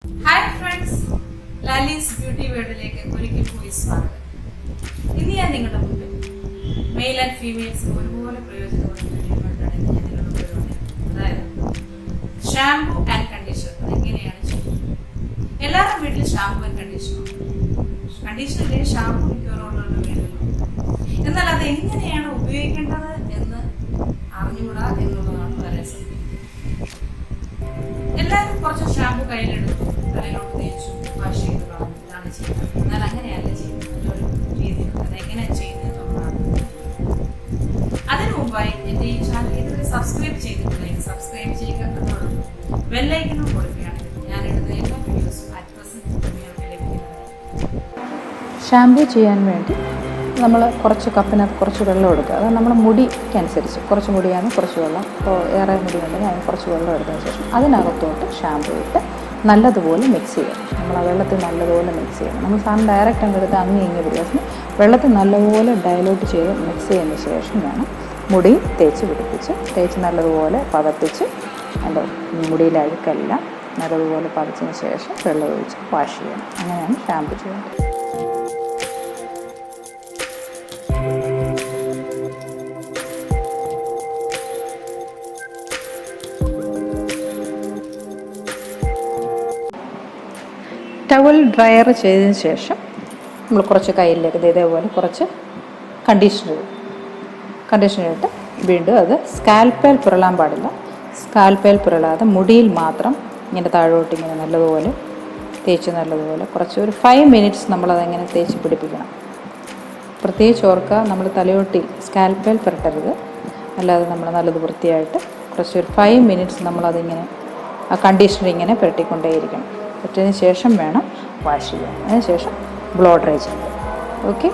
Hi friends, Lalees beauty വേൾഡിലേക്ക് ഒരിക്കൽ കൂടി സ്വാഗതം. ഇന്ന് ഞാൻ നിങ്ങളുടെ മുമ്പിൽ മെയിൽ ആൻഡ് ഫീമെയിൽസ് ഒരുപോലെ പ്രയോജനപ്പെടുന്ന അതായത് ഷാംപൂ ആൻഡ് കണ്ടീഷണർ അതെങ്ങനെയാണ് ചെയ്യുന്നത്. എല്ലാവരും വീട്ടിൽ ഷാംപൂ ആൻഡ് കണ്ടീഷണർ ഷാംപൂ മിക്കവാറുള്ള വീടുകൾ. എന്നാൽ അത് എങ്ങനെയാണ് ഉപയോഗിക്കേണ്ടത് എന്ന് അറിഞ്ഞുകൂടാ എന്നുള്ളതാണ് വളരെ സത്യം. എല്ലാവരും കുറച്ച് ഷാംപൂ കയ്യിലെടുത്തു, തലയിലോട്ട് തേച്ചു, വാഷ് ചെയ്ത് കളഞ്ഞു. ഇതാണ് ചെയ്യുന്നത്. എന്നാൽ അങ്ങനെയല്ല ചെയ്യുന്നത്. നല്ലൊരു രീതിയിലുണ്ട്. അതെങ്ങനെയാണ് ചെയ്യുന്നതെന്നുള്ളതാണ്. അതിനു മുമ്പായി എൻ്റെ ഈ ചാനൽ ഇതുവരെ സബ്സ്ക്രൈബ് ചെയ്തിട്ടില്ലെങ്കിൽ സബ്സ്ക്രൈബ് ചെയ്യുക എന്നോടൊപ്പം ബെല്ലൈക്കനും കൊടുക്കുകയാണെങ്കിൽ ഞാനിടുന്ന എല്ലാ വീഡിയോസും നിങ്ങൾക്ക് ലഭിക്കുന്നതാണ്. ഷാംപൂ ചെയ്യാൻ വേണ്ടി നമ്മൾ കുറച്ച് കപ്പിനകത്ത് കുറച്ച് വെള്ളം എടുക്കുക. അത് നമ്മുടെ മുടിക്കനുസരിച്ച്, കുറച്ച് മുടിയാണ് കുറച്ച് വെള്ളം, ഇപ്പോൾ ഏറെ മുടിയുണ്ടെങ്കിൽ അതിന് കുറച്ച് വെള്ളം എടുത്തതിന് ശേഷം അതിനകത്തോട്ട് ഷാംപൂ ഇട്ട് നല്ലതുപോലെ മിക്സ് ചെയ്യണം. നമ്മൾ ആ വെള്ളത്തിൽ നല്ലതുപോലെ മിക്സ് ചെയ്യണം. നമ്മൾ സാധനം ഡയറക്റ്റ് അങ്ങ് എടുത്ത് അങ്ങ് ഇങ്ങ് പിടിക്കുക. വെള്ളത്തിൽ നല്ലപോലെ ഡയലൂട്ട് ചെയ്ത് മിക്സ് ചെയ്തതിന് ശേഷം വേണം മുടി തേച്ച് നല്ലതുപോലെ പതപ്പിച്ച് അതിൻ്റെ മുടിയിലെ അഴുക്കെല്ലാം നല്ലതുപോലെ പതച്ചതിന് ശേഷം വെള്ളം ഒഴിച്ച് വാഷ് ചെയ്യണം. അങ്ങനെയാണ് ഷാംപൂ ചെയ്യുന്നത്. ടവൽ ഡ്രയർ ചെയ്തതിന് ശേഷം നമ്മൾ കുറച്ച് കയ്യിലേക്ക് ഇതേപോലെ കുറച്ച് കണ്ടീഷണർ ഇട്ട് വീണ്ടും അത് സ്കാൽപ്പേൽ പുരളാൻ പാടില്ല. സ്കാൽപ്പേൽ പുരളാതെ മുടിയിൽ മാത്രം ഇങ്ങനെ താഴോട്ട് ഇങ്ങനെ നല്ലതുപോലെ കുറച്ച് ഒരു 5 മിനിറ്റ്സ് നമ്മളതങ്ങനെ തേച്ച് പിടിപ്പിക്കണം. പ്രത്യേകിച്ച് ഓർക്കുക, നമ്മൾ തലയോട്ടി സ്കാൽപ്പേൽ പുരട്ടരുത്. അല്ലാതെ നമ്മൾ നല്ലത് വൃത്തിയായിട്ട് കുറച്ചൊരു 5 മിനിറ്റ്സ് നമ്മളതിങ്ങനെ ആ കണ്ടീഷണർ ഇങ്ങനെ പുരട്ടിക്കൊണ്ടേയിരിക്കണം. പറ്റിയതിന് ശേഷം വേണം വാഷ് ചെയ്യാൻ. അതിന് ശേഷം ബ്ലോ ഡ്രൈ ചെയ്യാം. ഓക്കെ.